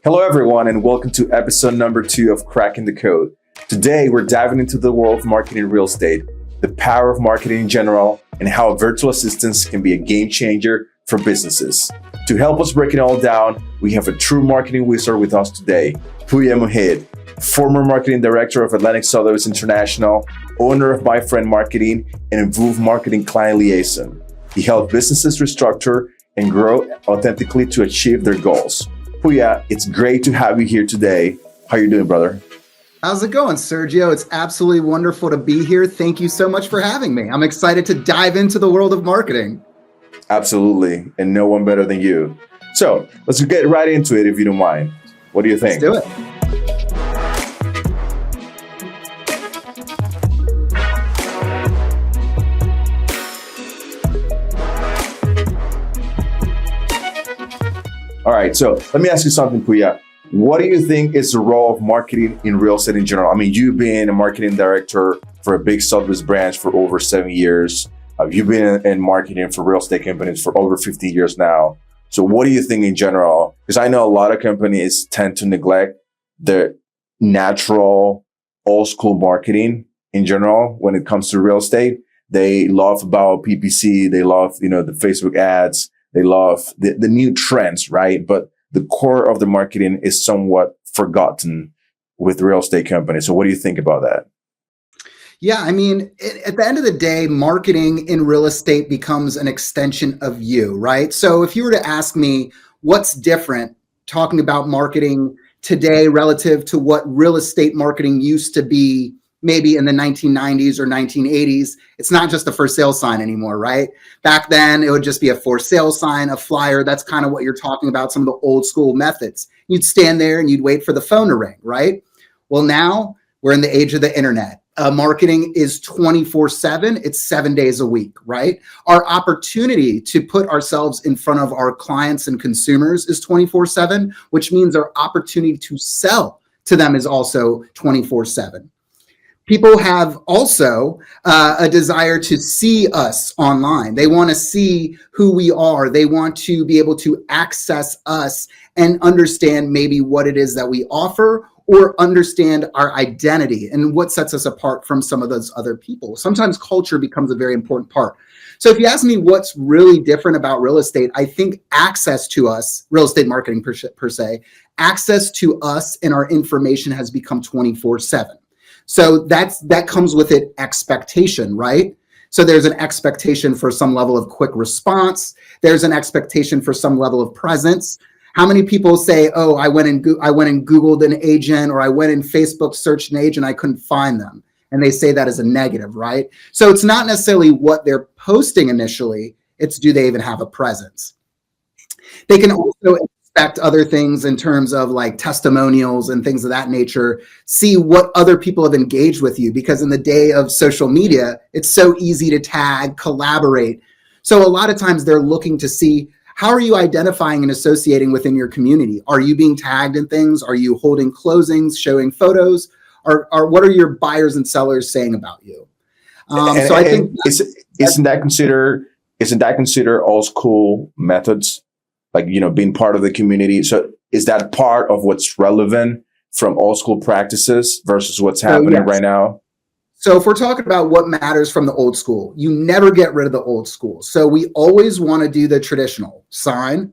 Hello, everyone, and welcome to episode number 2 of Cracking the Code. Today, we're diving into the world of marketing in real estate, the power of marketing in general, and how virtual assistants can be a game changer for businesses. To help us break it all down, we have a true marketing wizard with us today, Pooya Mohit, former marketing director of Atlantic Sotheby's International, owner of My Friend Marketing, and VOOV Marketing Client Liaison. He helped businesses restructure and grow authentically to achieve their goals. Pooya, it's great to have you here today. How you doing, brother? How's it going, Sergio? It's absolutely wonderful to be here. Thank you so much for having me. I'm excited to dive into the world of marketing. Absolutely, and no one better than you. So let's get right into it if you don't mind. What do you think? Let's do it. All right, so let me ask you something, Pooya. What do you think is the role of marketing in real estate in general? I mean, you've been a marketing director for a big Sotheby's branch for over 7 years. You've been in marketing for real estate companies for over 50 years now. So what do you think in general? Because I know a lot of companies tend to neglect the natural old school marketing in general when it comes to real estate. They love about PPC. They love, the Facebook ads. They love the new trends, right? But the core of the marketing is somewhat forgotten with real estate companies. So what do you think about that? Yeah, I mean, at the end of the day, marketing in real estate becomes an extension of you, right? So if you were to ask me what's different talking about marketing today relative to what real estate marketing used to be maybe in the 1990s or 1980s, it's not just a for sale sign anymore, right? Back then, it would just be a for sale sign, a flyer. That's kind of what you're talking about, some of the old school methods. You'd stand there and you'd wait for the phone to ring, right? Well, now we're in the age of the internet. Marketing is 24/7. It's 7 days a week, right? Our opportunity to put ourselves in front of our clients and consumers is 24/7, which means our opportunity to sell to them is also 24/7. People have also a desire to see us online. They want to see who we are. They want to be able to access us and understand maybe what it is that we offer or understand our identity and what sets us apart from some of those other people. Sometimes culture becomes a very important part. So if you ask me what's really different about real estate, I think access to us, real estate marketing per se, access to us and our information has become 24/7. So that comes with it expectation, right? So there's an expectation for some level of quick response. There's an expectation for some level of presence. How many people say, "Oh, I went and Googled an agent, or I went and Facebook searched an agent, I couldn't find them," and they say that as a negative, right? So it's not necessarily what they're posting initially; it's do they even have a presence. They can also expect other things in terms of like testimonials and things of that nature, see what other people have engaged with you, because in the day of social media, it's so easy to tag, collaborate. So a lot of times they're looking to see, how are you identifying and associating within your community? Are you being tagged in things? Are you holding closings, showing photos? Or what are your buyers and sellers saying about you? So I think isn't that considered old school methods? Like, being part of the community. So is that part of what's relevant from old school practices versus what's happening right now? So if we're talking about what matters from the old school, you never get rid of the old school. So we always want to do the traditional sign,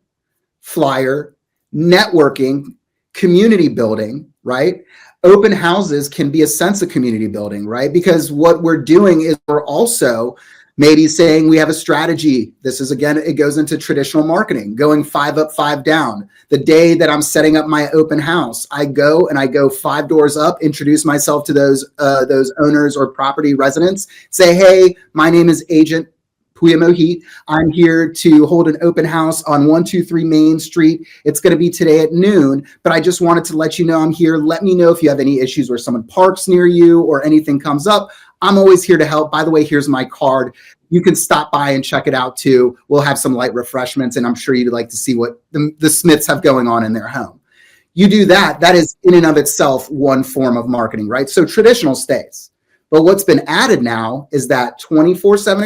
flyer, networking, community building, right? Open houses can be a sense of community building, right? Because what we're doing is we're also maybe saying we have a strategy. This is, again, it goes into traditional marketing, going 5 up, 5 down. The day that I'm setting up my open house, I go 5 doors up, introduce myself to those owners or property residents, say, "Hey, my name is Agent Pooya Mohit. I'm here to hold an open house on 123 Main Street. It's going to be today at noon, but I just wanted to let you know I'm here. Let me know if you have any issues where someone parks near you or anything comes up. I'm always here to help. By the way, here's my card. You can stop by and check it out too. We'll have some light refreshments, and I'm sure you'd like to see what the Smiths have going on in their home." You do that, that is in and of itself one form of marketing, right? So traditional stays. But what's been added now is that 24/7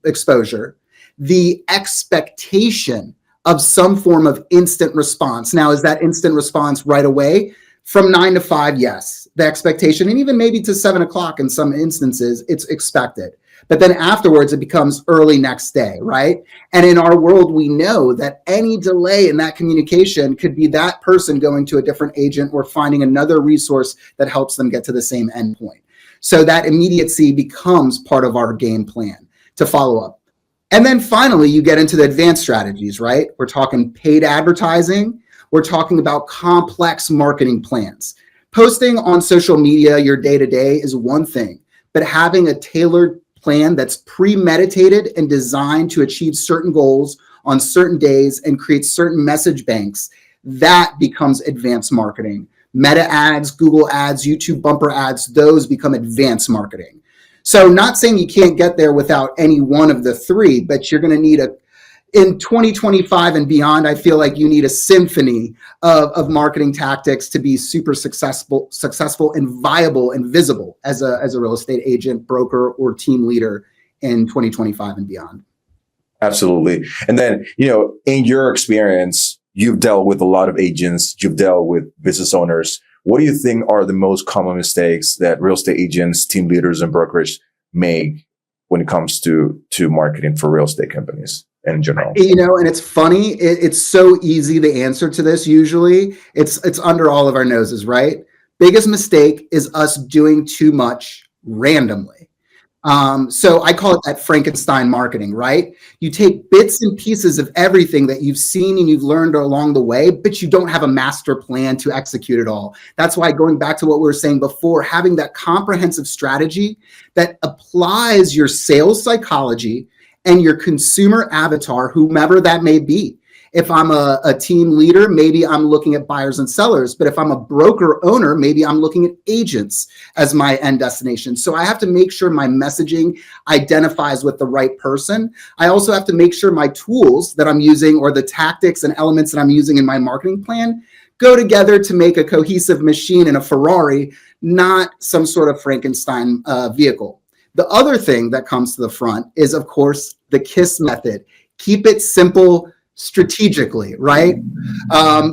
exposure, the expectation of some form of instant response. Now, is that instant response right away? From 9 to 5, yes, the expectation, and even maybe to 7 o'clock in some instances, it's expected. But then afterwards, it becomes early next day, right? And in our world, we know that any delay in that communication could be that person going to a different agent or finding another resource that helps them get to the same endpoint. So that immediacy becomes part of our game plan to follow up. And then finally, you get into the advanced strategies, right? We're talking paid advertising. We're talking about complex marketing plans. Posting on social media your day-to-day is one thing, but having a tailored plan that's premeditated and designed to achieve certain goals on certain days and create certain message banks, that becomes advanced marketing. Meta ads, Google ads, YouTube bumper ads, those become advanced marketing. So not saying you can't get there without any one of the three, but you're going to need in 2025 and beyond, I feel like you need a symphony of marketing tactics to be super successful and viable and visible as a real estate agent, broker, or team leader in 2025 and beyond. Absolutely. And then, in your experience, you've dealt with a lot of agents, you've dealt with business owners. What do you think are the most common mistakes that real estate agents, team leaders, and brokers make when it comes to marketing for real estate companies in general? And it's funny. It's so easy. The answer to this, usually, it's under all of our noses, right? Biggest mistake is us doing too much randomly. So I call it that Frankenstein marketing, right? You take bits and pieces of everything that you've seen and you've learned along the way, but you don't have a master plan to execute it all. That's why, going back to what we were saying before, having that comprehensive strategy that applies your sales psychology and your consumer avatar, whomever that may be. If I'm a team leader, maybe I'm looking at buyers and sellers. But if I'm a broker owner, maybe I'm looking at agents as my end destination. So I have to make sure my messaging identifies with the right person. I also have to make sure my tools that I'm using, or the tactics and elements that I'm using in my marketing plan, go together to make a cohesive machine in a Ferrari, not some sort of Frankenstein vehicle. The other thing that comes to the front is, of course, the KISS method. Keep it simple strategically, right?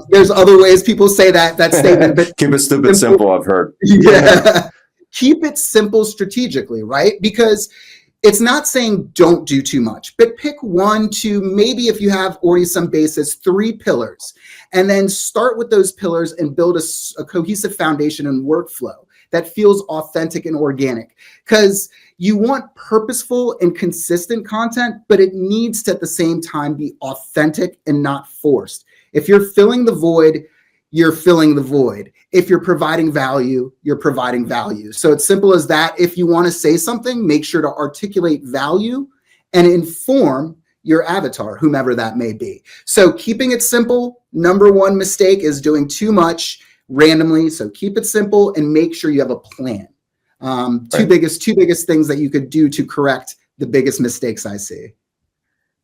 There's other ways people say that statement, but keep it stupid simple, I've heard. Yeah. Keep it simple strategically, right? Because it's not saying don't do too much, but pick 1, 2, maybe, if you have already some basis, 3 pillars, and then start with those pillars and build a cohesive foundation and workflow that feels authentic and organic. Because you want purposeful and consistent content, but it needs to at the same time be authentic and not forced. If you're filling the void, you're filling the void. If you're providing value, you're providing value. So it's simple as that. If you want to say something, make sure to articulate value and inform your avatar, whomever that may be. So keeping it simple, number one mistake is doing too much randomly. So keep it simple and make sure you have a plan. Two biggest things that you could do to correct the biggest mistakes I see.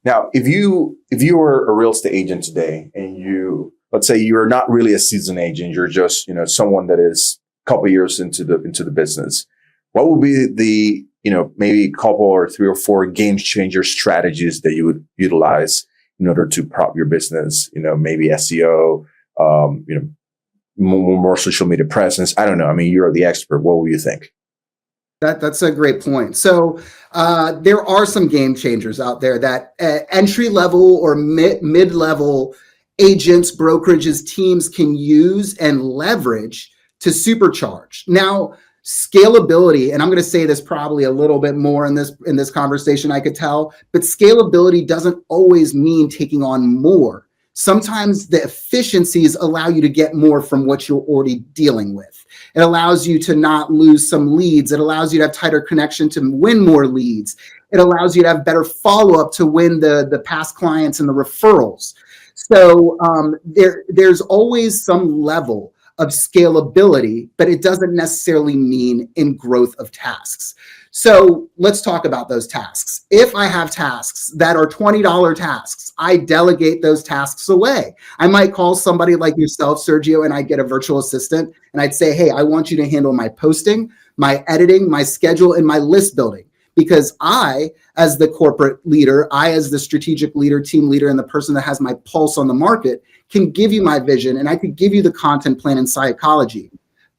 Now, if you were a real estate agent today, and let's say you're not really a seasoned agent, you're just someone that is a couple of years into the business, what would be the maybe a couple or 3 or 4 game changer strategies that you would utilize in order to prop your business? Maybe SEO, more social media presence. I don't know. I mean, you're the expert. What would you think? That's a great point. So there are some game changers out there that entry level or mid level agents, brokerages, teams can use and leverage to supercharge. Now, scalability, and I'm going to say this probably a little bit more in this conversation, I could tell, but scalability doesn't always mean taking on more. Sometimes the efficiencies allow you to get more from what you're already dealing with. It allows you to not lose some leads. It allows you to have tighter connection to win more leads. It allows you to have better follow-up to win the past clients and the referrals. So there's always some level of scalability, but it doesn't necessarily mean in growth of tasks. So let's talk about those tasks. If I have tasks that are $20 tasks, I delegate those tasks away. I might call somebody like yourself, Sergio, and I get a virtual assistant, and I'd say, hey, I want you to handle my posting, my editing, my schedule, and my list building. because I, as the corporate leader, I, as the strategic leader, team leader, and the person that has my pulse on the market, can give you my vision, and I could give you the content plan and psychology.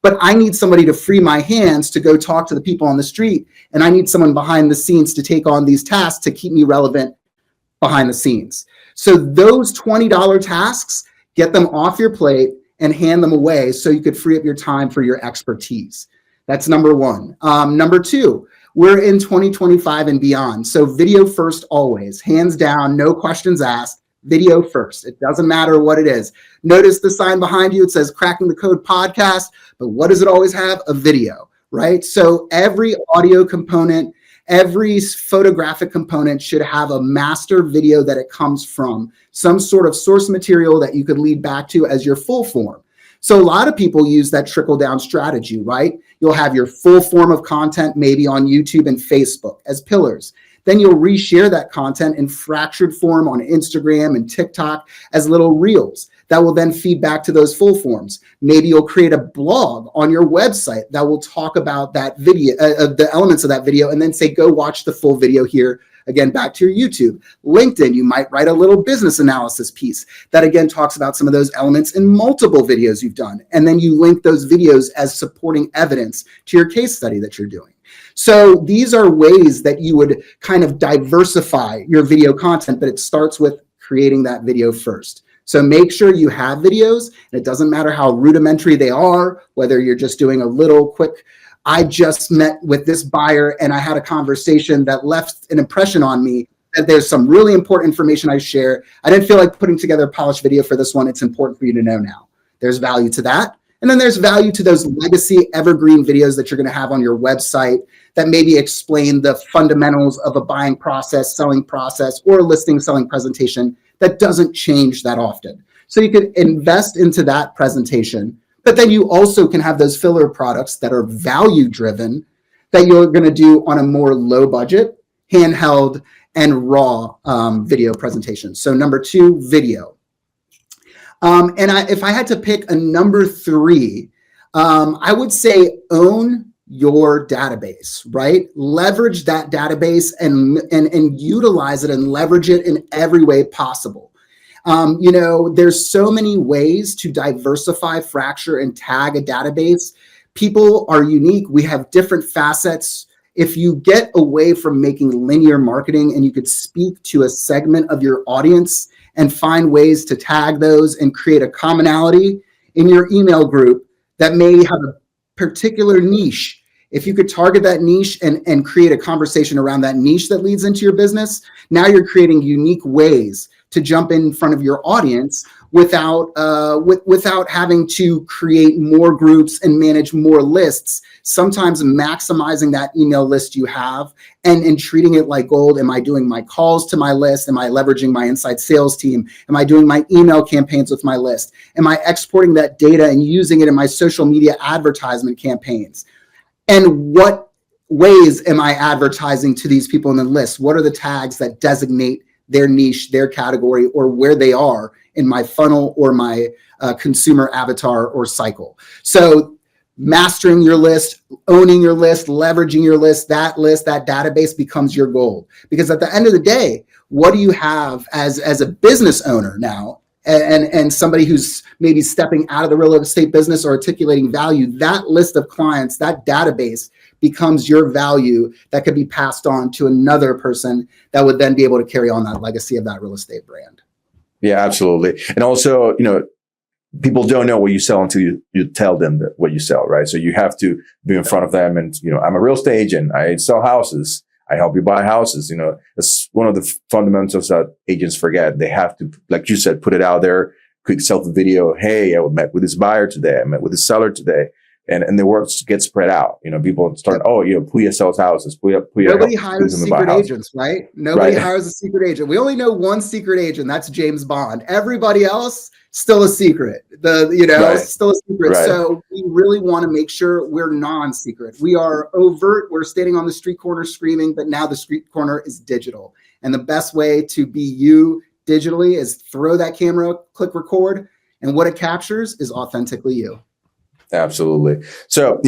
But I need somebody to free my hands to go talk to the people on the street, and I need someone behind the scenes to take on these tasks to keep me relevant behind the scenes. So those $20 tasks, get them off your plate and hand them away so you could free up your time for your expertise. That's number one. Number two, we're in 2025 and beyond. So video first always, hands down, no questions asked, video first. It doesn't matter what it is. Notice the sign behind you, it says Cracking the Code podcast, but what does it always have? A video, right? So every audio component, every photographic component should have a master video that it comes from, some sort of source material that you could lead back to as your full form. So a lot of people use that trickle down strategy, right? You'll have your full form of content, maybe on YouTube and Facebook as pillars. Then you'll reshare that content in fractured form on Instagram and TikTok as little reels that will then feed back to those full forms. Maybe you'll create a blog on your website that will talk about that video, the elements of that video, and then say, go watch the full video here. Again, back to your YouTube. LinkedIn, you might write a little business analysis piece that again talks about some of those elements in multiple videos you've done. And then you link those videos as supporting evidence to your case study that you're doing. So these are ways that you would kind of diversify your video content, but it starts with creating that video first. So make sure you have videos, and it doesn't matter how rudimentary they are, whether you're just doing a little quick, I just met with this buyer and I had a conversation that left an impression on me that there's some really important information I share. I didn't feel like putting together a polished video for this one. It's important for you to know now. There's value to that. And then there's value to those legacy evergreen videos that you're going to have on your website that maybe explain the fundamentals of a buying process, selling process, or a listing selling presentation that doesn't change that often. So you could invest into that presentation, but then you also can have those filler products that are value driven that you're going to do on a more low budget, handheld, and raw video presentation. So number two, video. If I had to pick a number three, I would say own your database, right? Leverage that database and utilize it and leverage it in every way possible. There's so many ways to diversify, fracture, and tag a database. People are unique. We have different facets. If you get away from making linear marketing and you could speak to a segment of your audience and find ways to tag those and create a commonality in your email group that may have a particular niche. If you could target that niche and create a conversation around that niche that leads into your business, now you're creating unique ways to jump in front of your audience without having to create more groups and manage more lists. Sometimes maximizing that email list you have and treating it like gold. Am I doing my calls to my list? Am I leveraging my inside sales team? Am I doing my email campaigns with my list? Am I exporting that data and using it in my social media advertisement campaigns? And what ways am I advertising to these people in the list? What are the tags that designate their niche, their category, or where they are in my funnel or my consumer avatar or cycle? So mastering your list, owning your list, leveraging your list, that database becomes your gold. Because at the end of the day, what do you have as a business owner now? And somebody who's maybe stepping out of the real estate business or articulating value, that list of clients, that database becomes your value that could be passed on to another person that would then be able to carry on that legacy of that real estate brand. Yeah, absolutely. And also, people don't know what you sell until you tell them what you sell, right? So you have to be in front of them and, I'm a real estate agent. I sell houses. I help you buy houses. That's one of the fundamentals that agents forget. They have to, like you said, put it out there, quick selfie video. Hey, I met with this buyer today. I met with this seller today. And the words get spread out. People start, Pooya sells houses. Pooya Nobody hires secret agents, right? Nobody hires a secret agent. We only know one secret agent. That's James Bond. Everybody else, still a secret. Still a secret. Right. So we really want to make sure we're non-secret. We are overt. We're standing on the street corner screaming, but now the street corner is digital. And the best way to be you digitally is throw that camera, click record, and what it captures is authentically you. Absolutely. So,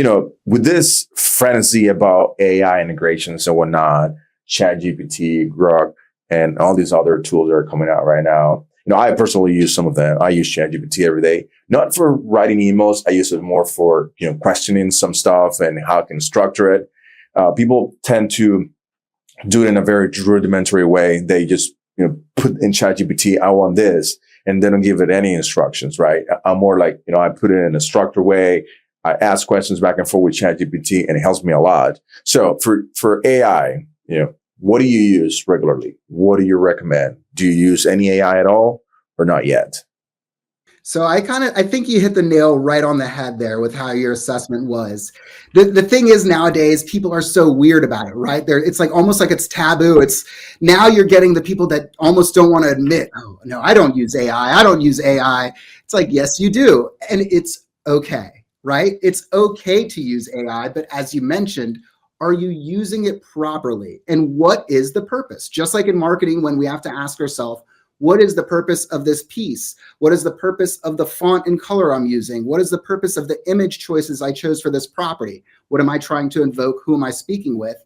with this frenzy about AI integrations and whatnot, ChatGPT, Grok, and all these other tools that are coming out right now, I personally use some of them. I use ChatGPT every day, not for writing emails. I use it more for, questioning some stuff and how I can structure it. People tend to do it in a very rudimentary way. They just, put in ChatGPT, I want this, and they don't give it any instructions, right? I'm more like, I put it in a structured way. I ask questions back and forth with ChatGPT, and it helps me a lot. So for AI, what do you use regularly? What do you recommend? Do you use any AI at all or not yet? So I think you hit the nail right on the head there with how your assessment was. The thing is, nowadays people are so weird about it, right? It's like almost like it's taboo. It's now you're getting the people that almost don't want to admit, oh no, I don't use AI. I don't use AI. It's like, yes, you do. And it's okay, right? It's okay to use AI, but as you mentioned, are you using it properly? And what is the purpose? Just like in marketing, when we have to ask ourselves, what is the purpose of this piece? What is the purpose of the font and color I'm using? What is the purpose of the image choices I chose for this property? What am I trying to invoke? Who am I speaking with?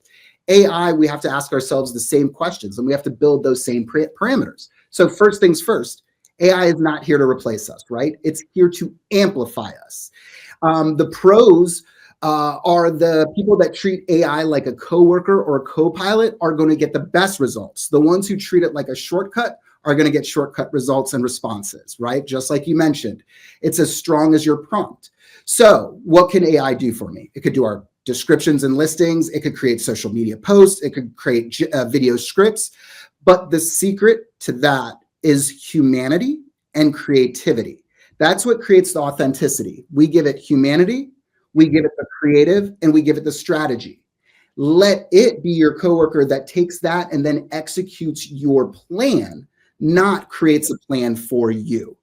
AI, we have to ask ourselves the same questions, and we have to build those same parameters. So first things first, AI is not here to replace us, right? It's here to amplify us. The pros are the people that treat AI like a coworker or a co-pilot are going to get the best results. The ones who treat it like a shortcut are going to get shortcut results and responses, right? Just like you mentioned, it's as strong as your prompt. So what can AI do for me? It could do our descriptions and listings. It could create social media posts. It could create video scripts. But the secret to that is humanity and creativity. That's what creates the authenticity. We give it humanity, we give it the creative, and we give it the strategy. Let it be your coworker that takes that and then executes your plan, not creates a plan for you.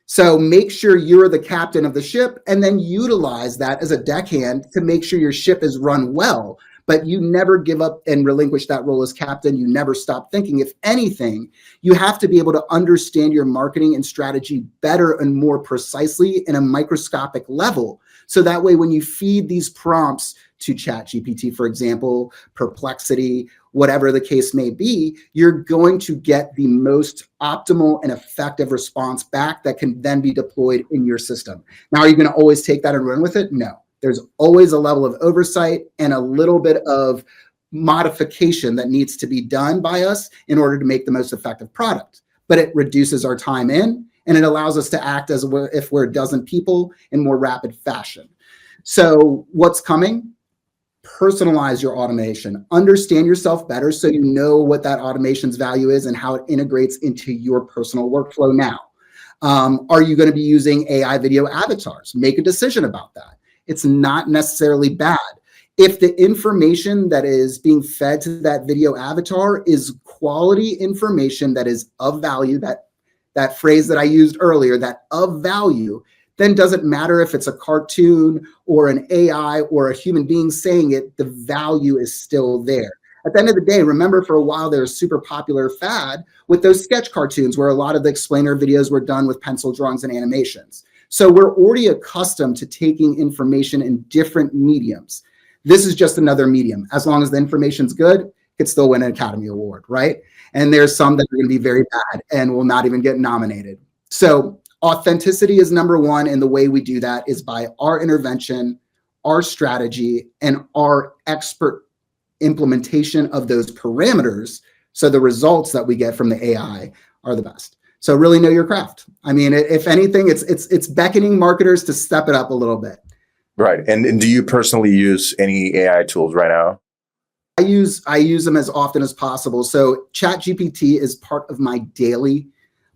So make sure you're the captain of the ship and then utilize that as a deckhand to make sure your ship is run well. But you never give up and relinquish that role as captain. You never stop thinking. If anything, you have to be able to understand your marketing and strategy better and more precisely in a microscopic level. So that way, when you feed these prompts to ChatGPT, for example, Perplexity, whatever the case may be, you're going to get the most optimal and effective response back that can then be deployed in your system. Now, are you going to always take that and run with it? No. There's always a level of oversight and a little bit of modification that needs to be done by us in order to make the most effective product. But it reduces our time in, and it allows us to act as if we're a dozen people in more rapid fashion. So what's coming? Personalize your automation. Understand yourself better so you know what that automation's value is and how it integrates into your personal workflow now. Are you going to be using AI video avatars? Make a decision about that. It's not necessarily bad. If the information that is being fed to that video avatar is quality information that is of value, that phrase that I used earlier, that of value, then doesn't matter if it's a cartoon or an AI or a human being saying it, the value is still there. At the end of the day, remember for a while there was a super popular fad with those sketch cartoons where a lot of the explainer videos were done with pencil drawings and animations. So we're already accustomed to taking information in different mediums. This is just another medium. As long as the information's good, it could still win an Academy Award, right? And there's some that are going to be very bad and will not even get nominated. So authenticity is number one, and the way we do that is by our intervention, our strategy, and our expert implementation of those parameters. So the results that we get from the AI are the best. So really know your craft. I mean, if anything, it's beckoning marketers to step it up a little bit. Right. And do you personally use any AI tools right now? I use them as often as possible. So ChatGPT is part of my daily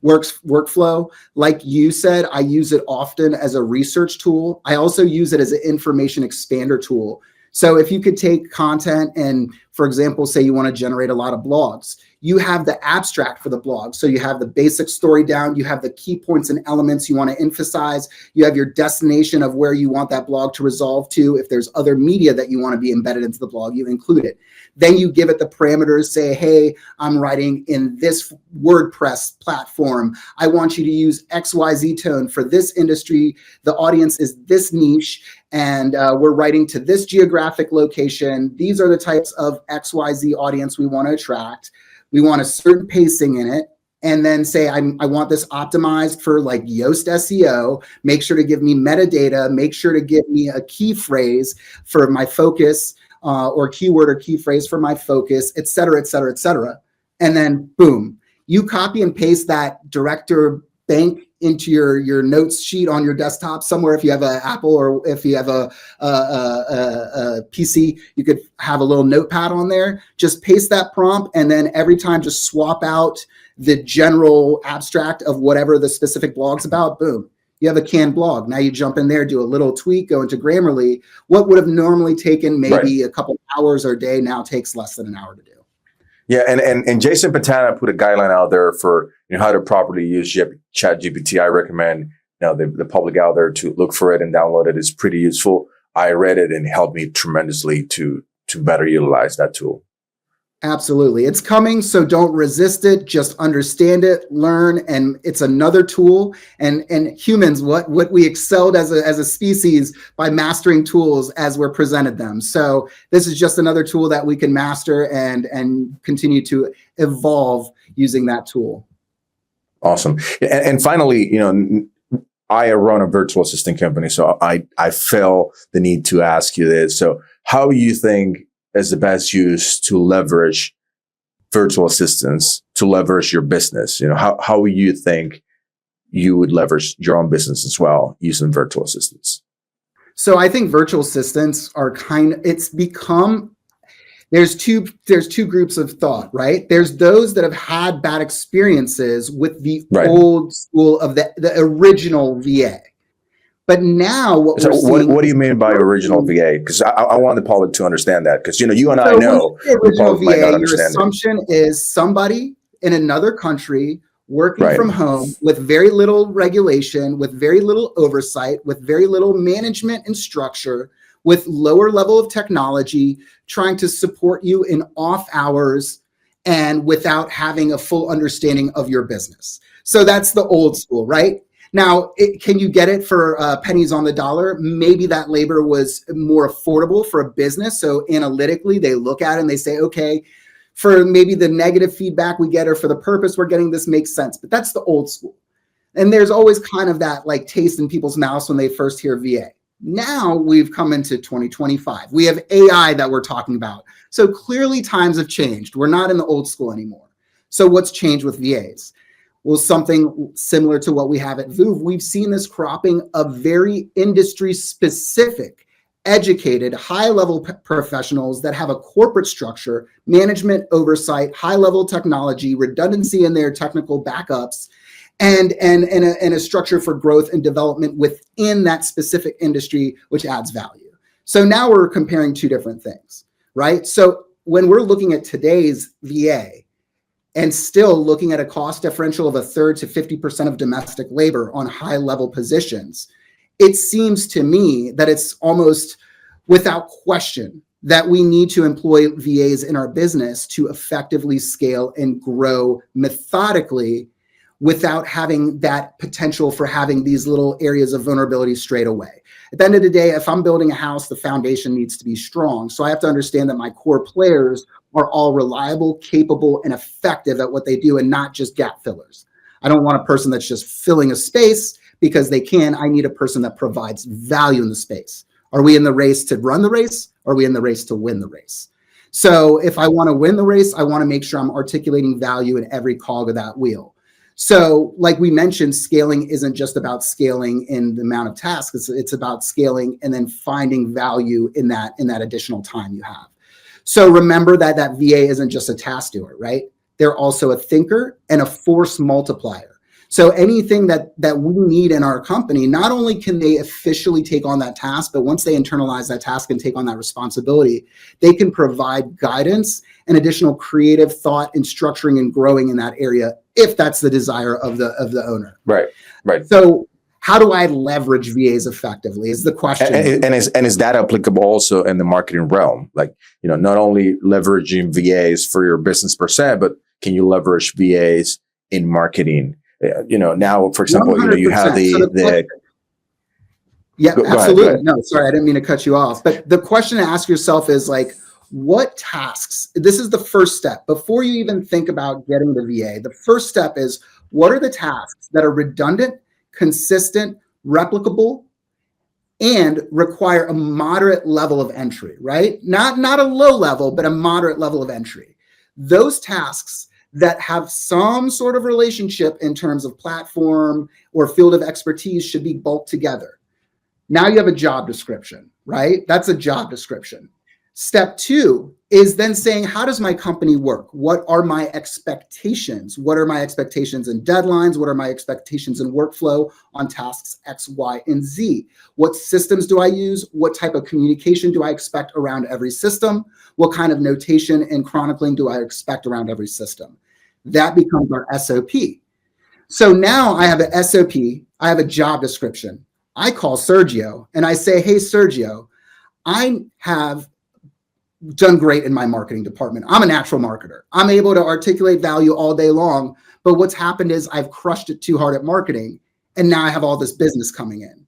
workflow. Like you said, I use it often as a research tool. I also use it as an information expander tool. So if you could take content and For example, say you want to generate a lot of blogs. You have the abstract for the blog. So you have the basic story down, you have the key points and elements you want to emphasize, you have your destination of where you want that blog to resolve to. If there's other media that you want to be embedded into the blog, you include it. Then you give it the parameters, say, hey, I'm writing in this WordPress platform. I want you to use XYZ tone for this industry. The audience is this niche, and we're writing to this geographic location. These are the types of XYZ audience we want to attract. We want a certain pacing in it. And then say, I want this optimized for like Yoast SEO. Make sure to give me metadata. Make sure to give me a key phrase for my focus, or keyword or key phrase for my focus, et cetera, et cetera, et cetera. And then boom, you copy and paste that director bank into your notes sheet on your desktop somewhere. If you have an Apple, or if you have a PC, you could have a little notepad on there. Just paste that prompt, and then every time just swap out the general abstract of whatever the specific blog's about. Boom, you have a canned blog. Now you jump in there, do a little tweak, go into Grammarly. What would have normally taken maybe a couple hours or a day now takes less than an hour to do. Yeah, and Jason Patana put a guideline out there for how to properly use ChatGPT. I recommend the public out there to look for it and download it. It's pretty useful. I read it and it helped me tremendously to better utilize that tool. Absolutely. It's coming, so don't resist it. Just understand it, learn, and it's another tool. And humans, what we excelled as a species by mastering tools as we're presented them. So this is just another tool that we can master and continue to evolve using that tool. Awesome. And finally, I run a virtual assistant company, so I feel the need to ask you this. So how you think is the best use to leverage virtual assistants to leverage your business? How you think you would leverage your own business as well using virtual assistants? So I think virtual assistants are there's two groups of thought, right? There's those that have had bad experiences with the old school of the original VA. But now what do you mean by original VA? Because I want the public to understand that, because you and I know original VA, your assumption is somebody in another country working from home with very little regulation, with very little oversight, with very little management and structure, with lower level of technology, trying to support you in off hours and without having a full understanding of your business. So that's the old school, right? Now, can you get it for pennies on the dollar? Maybe that labor was more affordable for a business. So analytically, they look at it and they say, okay, for maybe the negative feedback we get or for the purpose we're getting, this makes sense. But that's the old school. And there's always kind of that like taste in people's mouths when they first hear VA. Now we've come into 2025. We have AI that we're talking about. So clearly times have changed. We're not in the old school anymore. So what's changed with VAs? Well, something similar to what we have at VOOV. We've seen this cropping of very industry specific, educated, high level professionals that have a corporate structure, management oversight, high level technology, redundancy in their technical backups, and a structure for growth and development within that specific industry, which adds value. So now we're comparing two different things, right? So when we're looking at today's VA, and still looking at a cost differential of 1/3 to 50% of domestic labor on high level positions, it seems to me that it's almost without question that we need to employ VAs in our business to effectively scale and grow methodically without having that potential for having these little areas of vulnerability straight away. At the end of the day, if I'm building a house, the foundation needs to be strong. So I have to understand that my core players are all reliable, capable, and effective at what they do and not just gap fillers. I don't want a person that's just filling a space because they can. I need a person that provides value in the space. Are we in the race to run the race? Or are we in the race to win the race? So if I want to win the race, I want to make sure I'm articulating value in every cog of that wheel. So like we mentioned, scaling isn't just about scaling in the amount of tasks. It's about scaling and then finding value in that additional time you have. So remember that VA isn't just a task doer, right? They're also a thinker and a force multiplier. So anything that we need in our company, not only can they officially take on that task, but once they internalize that task and take on that responsibility, they can provide guidance and additional creative thought in structuring and growing in that area, if that's the desire of the owner. Right. Right. So how do I leverage VAs effectively is the question. And is that applicable also in the marketing realm? Like, not only leveraging VAs for your business per se, but can you leverage VAs in marketing? Now, for example, 100%. You have yeah, go absolutely. ahead. No, sorry, I didn't mean to cut you off. But the question to ask yourself is like, what tasks? This is the first step. Before you even think about getting the VA, the first step is, what are the tasks that are redundant, consistent, replicable, and require a moderate level of entry, right? Not a low level, but a moderate level of entry. Those tasks that have some sort of relationship in terms of platform or field of expertise should be bulked together. Now you have a job description, right? That's a job description. Step 2 is then saying, how does my company work? What are my expectations? What are my expectations and deadlines? What are my expectations and workflow on tasks X, Y, and Z? What systems do I use? What type of communication do I expect around every system? What kind of notation and chronicling do I expect around every system? That becomes our SOP. So now I have an SOP, I have a job description. I call Sergio and I say, hey, Sergio, I have done great in my marketing department. I'm a natural marketer. I'm able to articulate value all day long, but what's happened is I've crushed it too hard at marketing, and now I have all this business coming in.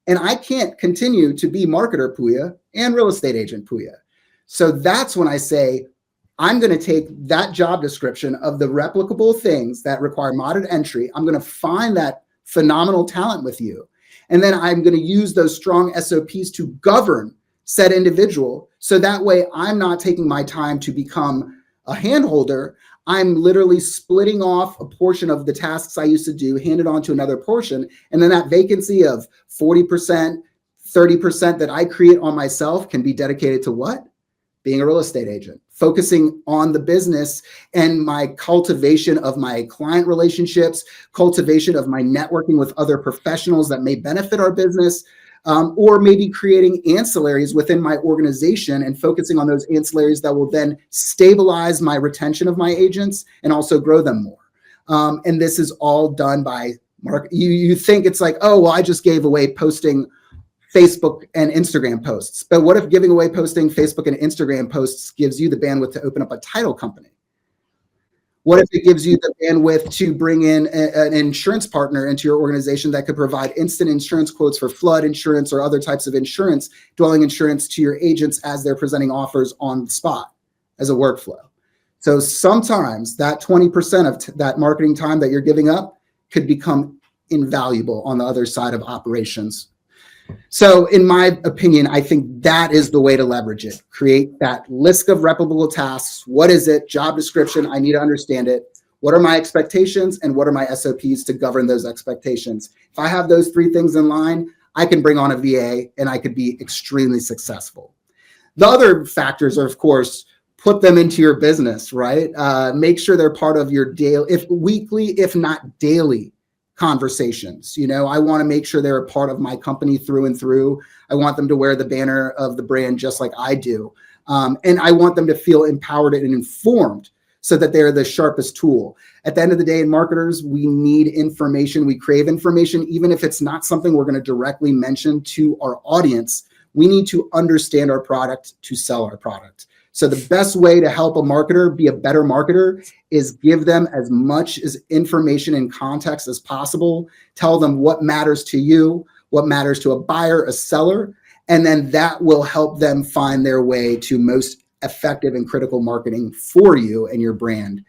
And I can't continue to be marketer Pooya and real estate agent Pooya. So that's when I say, I'm going to take that job description of the replicable things that require moderate entry. I'm going to find that phenomenal talent with you. And then I'm going to use those strong SOPs to govern said individual. So that way I'm not taking my time to become a handholder. I'm literally splitting off a portion of the tasks I used to do, hand it on to another portion. And then that vacancy of 40%, 30% that I create on myself can be dedicated to what? Being a real estate agent, focusing on the business and my cultivation of my client relationships, cultivation of my networking with other professionals that may benefit our business, or maybe creating ancillaries within my organization and focusing on those ancillaries that will then stabilize my retention of my agents and also grow them more. And this is all done by market. You think it's like, oh, well, I just gave away posting Facebook and Instagram posts. But what if giving away posting Facebook and Instagram posts gives you the bandwidth to open up a title company? What if it gives you the bandwidth to bring in an insurance partner into your organization that could provide instant insurance quotes for flood insurance or other types of insurance, dwelling insurance to your agents as they're presenting offers on the spot as a workflow? So sometimes that 20% of that marketing time that you're giving up could become invaluable on the other side of operations. So in my opinion, I think that is the way to leverage it. Create that list of replicable tasks. What is it? Job description. I need to understand it. What are my expectations and what are my SOPs to govern those expectations? If I have those 3 things in line, I can bring on a VA and I could be extremely successful. The other factors are, of course, put them into your business, right? Make sure they're part of your daily, if weekly, if not daily conversations. I want to make sure they're a part of my company through and through. I want them to wear the banner of the brand just like I do. And I want them to feel empowered and informed so that they're the sharpest tool. At the end of the day, in marketers, we need information. We crave information, even if it's not something we're going to directly mention to our audience. We need to understand our product to sell our product. So the best way to help a marketer be a better marketer is give them as much as information and context as possible. Tell them what matters to you, what matters to a buyer, a seller, and then that will help them find their way to most effective and critical marketing for you and your brand.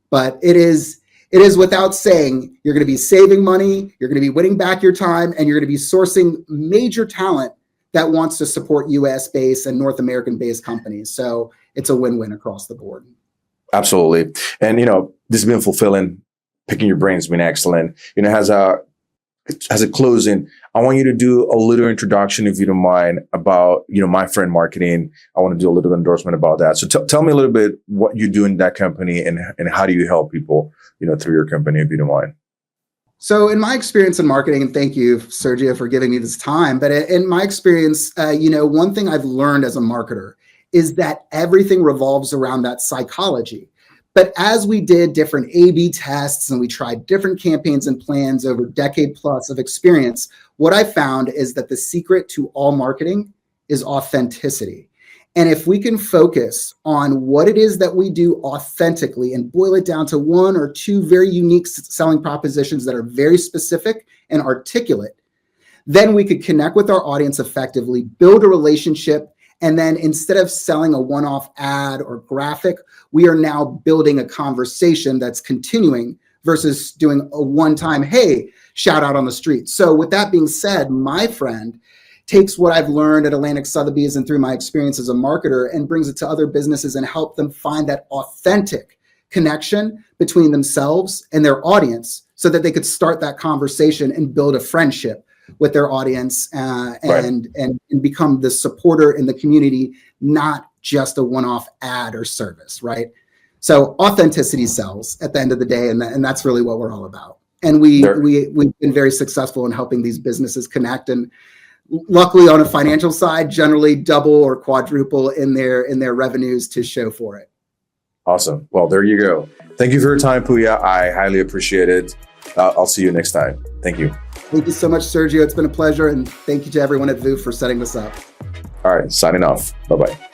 But it is without saying, you're going to be saving money, you're going to be winning back your time, and you're going to be sourcing major talent that wants to support US-based and North American-based companies. So it's a win-win across the board. Absolutely. And, this has been fulfilling. Picking your brain has been excellent. As a closing, I want you to do a little introduction, if you don't mind, about, My Friend Marketing. I want to do a little endorsement about that. So tell me a little bit what you do in that company and how do you help people, through your company, if you don't mind. So in my experience in marketing, and thank you, Sergio, for giving me this time, but in my experience, one thing I've learned as a marketer is that everything revolves around that psychology. But as we did different A/B tests and we tried different campaigns and plans over a decade plus of experience, what I found is that the secret to all marketing is authenticity. And if we can focus on what it is that we do authentically and boil it down to one or two very unique selling propositions that are very specific and articulate, then we could connect with our audience effectively, build a relationship, and then instead of selling a one-off ad or graphic, we are now building a conversation that's continuing versus doing a one-time, hey, shout out on the street. So with that being said, my friend takes what I've learned at Atlantic Sotheby's and through my experience as a marketer and brings it to other businesses and help them find that authentic connection between themselves and their audience so that they could start that conversation and build a friendship with their audience and become the supporter in the community, not just a one-off ad or service, right? So authenticity sells at the end of the day, and that's really what we're all about. And we've been very successful in helping these businesses connect, and luckily on a financial side, generally double or quadruple in their revenues to show for it. Awesome. Well, there you go. Thank you for your time, Pooya. I highly appreciate it. I'll see you next time. Thank you. Thank you so much, Sergio. It's been a pleasure. And thank you to everyone at VOOV for setting this up. All right. Signing off. Bye-bye.